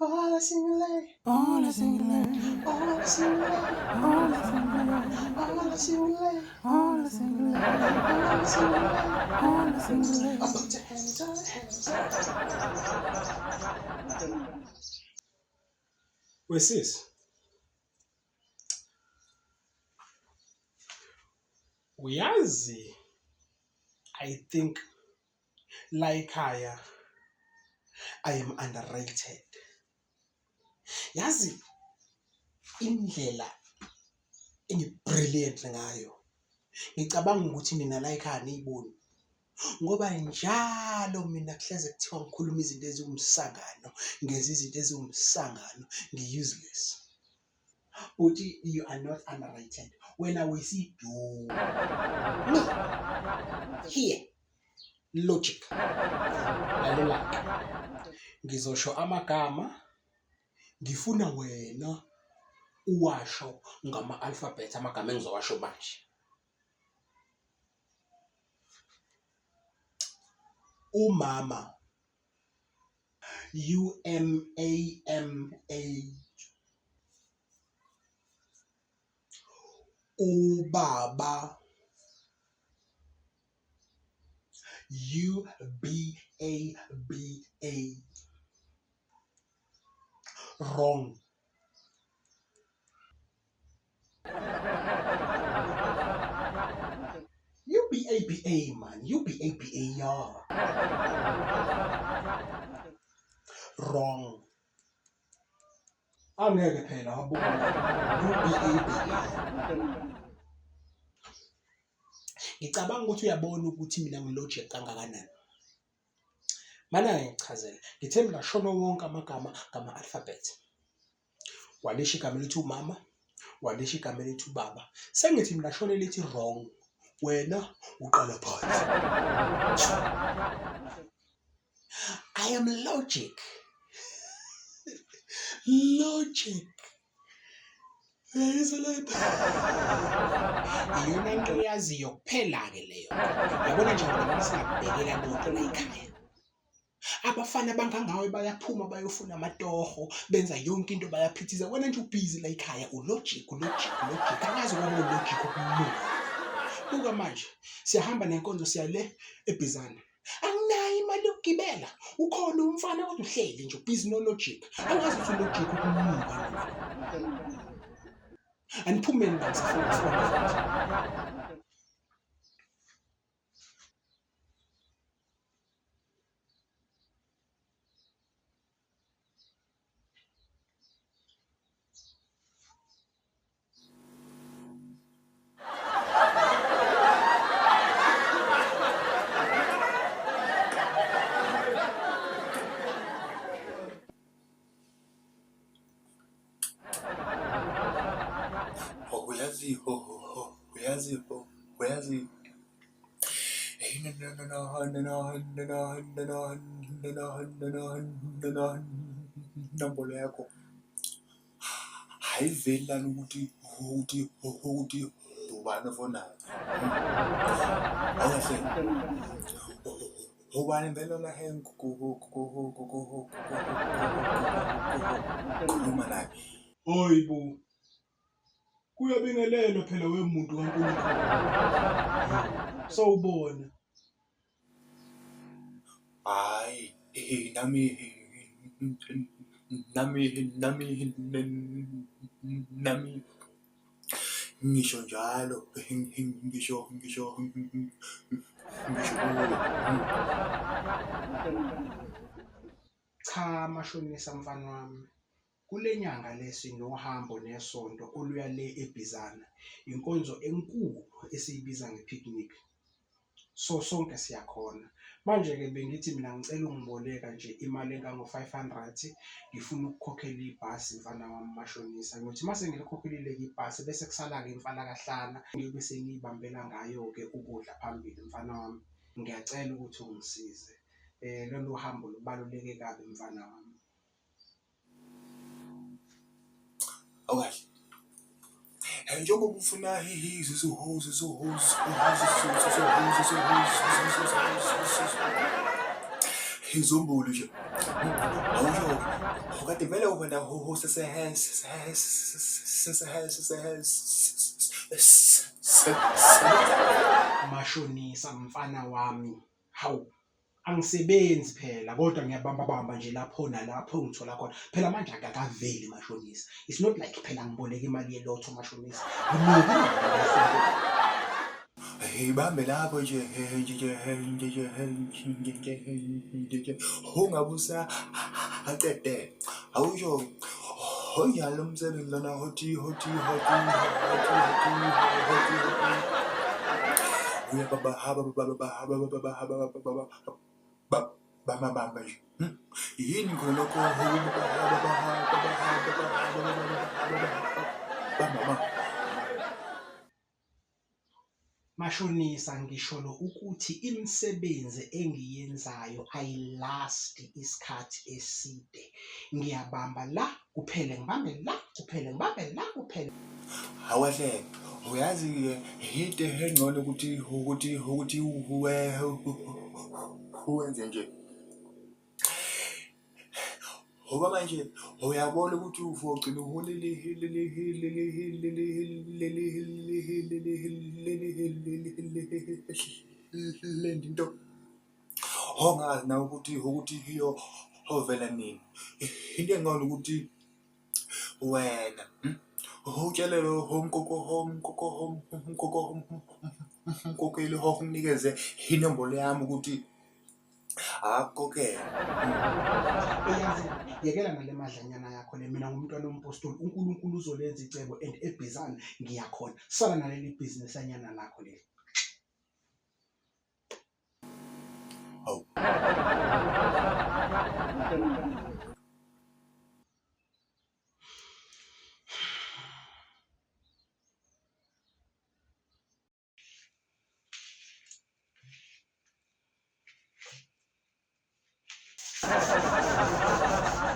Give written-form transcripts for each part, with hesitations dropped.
All I sing, All I sing, all I sing, all I sing, all I sing, all I sing, all I sing. all I sing. Put your hands up, hands up. Wesis, uyazi, I think like I am underrated. Yazi indlela engibrilliant ngayo. Ngicabanga ukuthi mina la ekhaya niyiboni ngoba njalo mina kuhleze kuthiwa ngikhuluma izinto eziwumsangano, ngenza izinto eziwumsangano, ngi-useless. Uthi you are not underrated. Wena wesidu. No. Here. Logic. Lalela-ke. Ngizosho amagama, ngifuna wena uwasho ngama-alphabet amagama engizowasho manje. Umama, UMAMA. Ubaba, UBABA. Wrong. UBABA man, UBABA yeah. Wrong. Angeke phela wabuka UBABA. Ngicabanga ukuthi uyabona ukuthi mina ngilogic kangakanani. Mana ngichazela. Ngithe mina shona wonke amagama ngama-alphabet. Walisho igama elithi umama, walisho igama elithi ubaba. Sengithi mina shona elithi wrong. Wena uqala phansi. I am logic. Logic. Iyona nto oyaziyo kuphela-ke leyo. Yabona nje wena singakubhekela lutho la ekhaya. Abafana bangangawe bayaphuma bayofuna amatoho, benza yonke into bayaphithiza. Wena nje ubhizi la ekhaya ulogic. Angazi ngoba ulogic okumulu. Buka manje, siyahamba nenkonzo siya le eBizana. Anginayo imali yokugibela. Ukhona umfana kodwa uhleli nje ubhizi no logic. Angazi ukuthi ulogic okumulu. Aniphumeni la sifuna futhi. Uyazi. Nombolo yakho hayiveli ukuthi ubani ofonayo. Awuhle. Ubani impela la khuluma naye. Hayibo. Kuyabingelelwa phela wemuntu kaNkulunkulu. Sawubona. Hayi, nami ngisho njalo ngisho Cha mashonisa mfana wami. Kule nyanga lesinohambo nesonto oluya le eBizana. Inkonzo enkulu esiyibiza nge-picnic. So sonke siyakhona. Manje ke bengithi mina ngicela ungiboleka nje imali engango-500 ngifuna ukukhokhela ibhasi mfana wami mashonisa. Ngithi mase ngilikhokhelile ibhasi bese kusala-ke imfalakahlana ngiyobe sengiyibambela ngayo-ke ukudla phambili mfana wami. Ngiyacela ukuthi ungisize. Lolu hambo lubaluleke kabi mfana wami. awukahle. Njengoba ufuna izombulu nje awusho ukade vele wena Mashonisa mfana wami, hawu angisebenzi phela kodwa ngiyabamba nje lapho nalapho ngithola khona. Phela manje akakaveli mashonisa. It's not like phela ngiboleka imali yelotho mashonisa. ibambe lapho nje ungabusa acede awusho onjalo umsebenzi lona hoti bamabamba nje yini khonokho Mashonisa ngisholo ukuthi imisebenzi engiyenzayo ayilasti isikhathi eside. Ngiyabamba la kuphele ngibambe la kuphele ngibambe la kuphele. awahle uyazi-ke into engcono ukuthi uwenze nje ngoba manje uyabona ukuthi ugcina into ongazi nawe ukuthi iyo ovela nini. Into engcono ukuthi wena utshelele umkhokheli ukunikeze inombolo yami ukuthi akukhokhele. Eyazi yekela nale madlanyana yakho le, mina ngumntwana wompostoli. uNkulunkulu uzolenza icebo and eBizana ngiyakhona. Sala naleli bhizinisi anyana lakho leli. Hawu.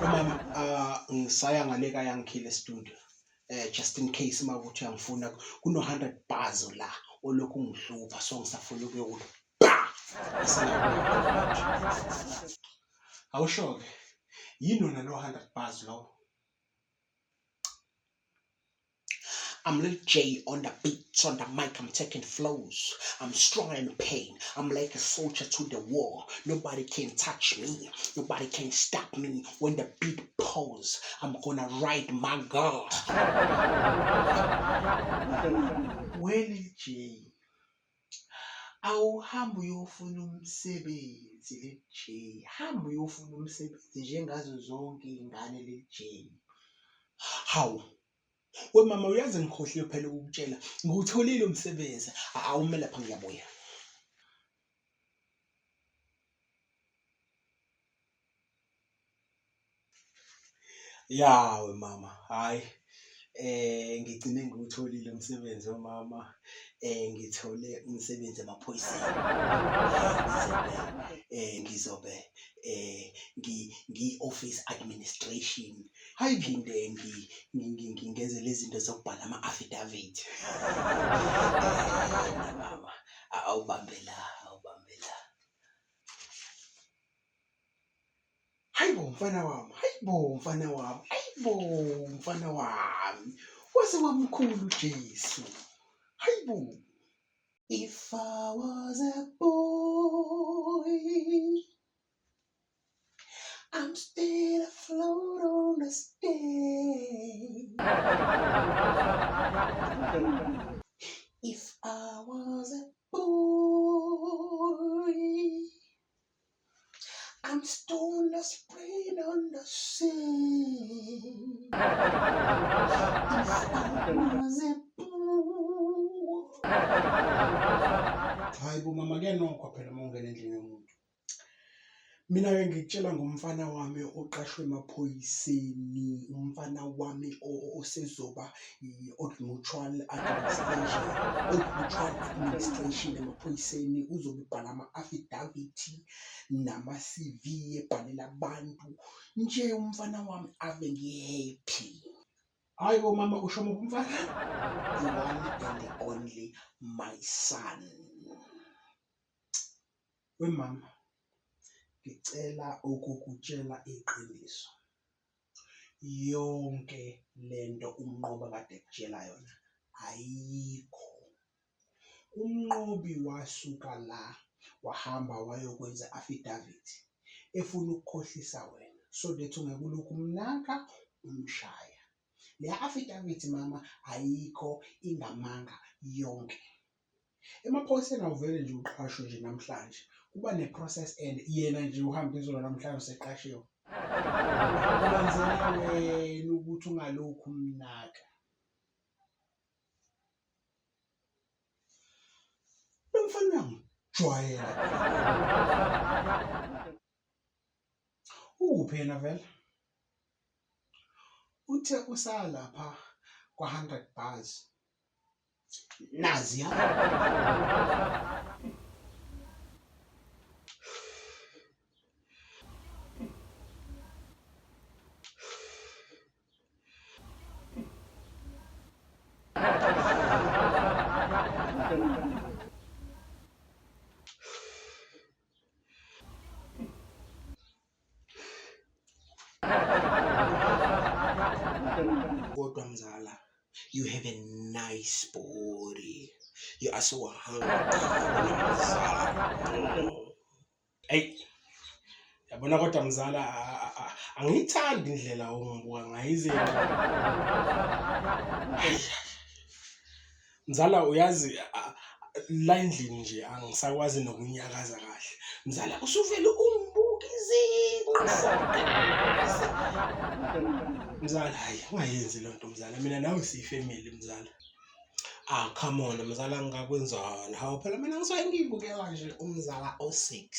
Mama, ngisaya ngale kaya ngikhile studio. Just in case makuthi angifuna kuno 100 bars la olokhu ngihlupha, so ngisafuna ukuyokuthi ba. Awusho-ke yini wena lo 100 bars lo? I'm Lil J on the beats, on the mic, I'm taking flows. I'm strong in pain. I'm like a soldier to the war. Nobody can touch me. Nobody can stop me. When the beat pulls, I'm gonna ride my God. Well, J, awuhambe uyofuna umsebenzi Lil J. Hamba uyofuna umsebenzi njengazo zonke iy'ngane Lil J. Hawu. We mama, uyazi ngikhohliwe phela ukukutshela ngiwutholile umsebenzi. Awume lapha ngiyabuya. Yawe mama, hayi ngigcine ngiwutholile umsebenzi mama. Ngithole umsebenzi emaphoyiseni. Ngizobe ngi-office administration. Hayi phinde ngenze lezi zinto zokubhala ama-affidavit. Mama, awubambe la. Hayibo mfana wami, mfana wami. Waze wamkhulu Jesu. Hayibo. If I was a boy, I'm still afloat on the stage. If I was a boy, I'm stone a sprayed on the sea. If I was a boy. Hayibo mama, kuyanokwa phela uma ungena endlini yomuntu. Mina-ke ngikutshela ngumfana wami oqashwe emaphoyiseni, umfana wami osezoba i-old mutual administration emaphoyiseni. Uzobe ubhala ama-affidavit nama-CV ebhalela abantu. Nje umfana wami ave ngi-happy. Hayibo mama, usho muphi umfana? The one and the only, my son. We mama, ngicela ukukutshela iqiniso. Yonke lento umnqobi kade ekutshela yona ayikho. Umnqobi wasuka la wahamba wayokwenza affidavit efuna ukukhohlisa wena so that ungeke ulokhu umnaka umshaya. Le affidavit mama ayikho, ingamanga yonke. Emaphoyiseni awuvele nje uqashwe nje namhlanje, kuba ne-process and yena nje uhamba izolo namhlanje useqashiwe. Kwenzela wena ukuthi ungalokhu umnaka. Lo mfana uyangijwayela. Uphi yena vele? Uthe usalapha kwa-100 bars. Naziya. Kodwa mzala, you have a nice body. You are so hungry. Hey, yabona kodwa mzala angiyithandi indlela ongibuka ngayize. Mzala uyazi la endlini nje angisakwazi nokunyakaza kahle. Mzala usuvele ungibuka izinqa. Mzala hayi ungayenzi le nto mzala, mina nawe siyifamily mzala. Come on mzala, ngingakwenzani? Hawu phela mina ngisuke ngiyibukela nje umzala o6.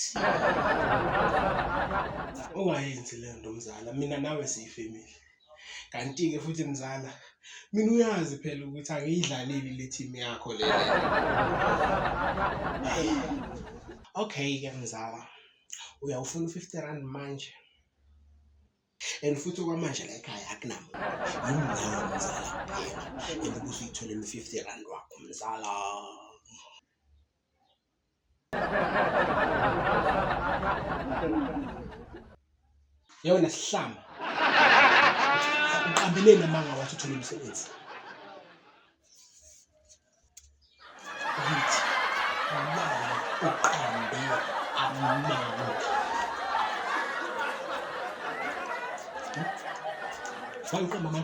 Ungayenzi le nto mzala, mina nawe siyifamily. Kanti-ke futhi mzala, mina uyazi phela ukuthi angiyidlaleli le team yakho le. Okay-ke mzala, uyawufuna u50 manje? And futhi okwamanje la ekhaya akunamuntu. Yini mzala kuphela ebekuthi uyitholele u50 wakho mzala. Yona sihlamba. Uqambeleni amanga wathi uthole umsebenzi. Yithi umama uqambe amanga. Faka mama.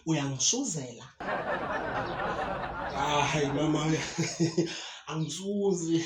Uyangisuzela. Hayi mama. Angisuzi.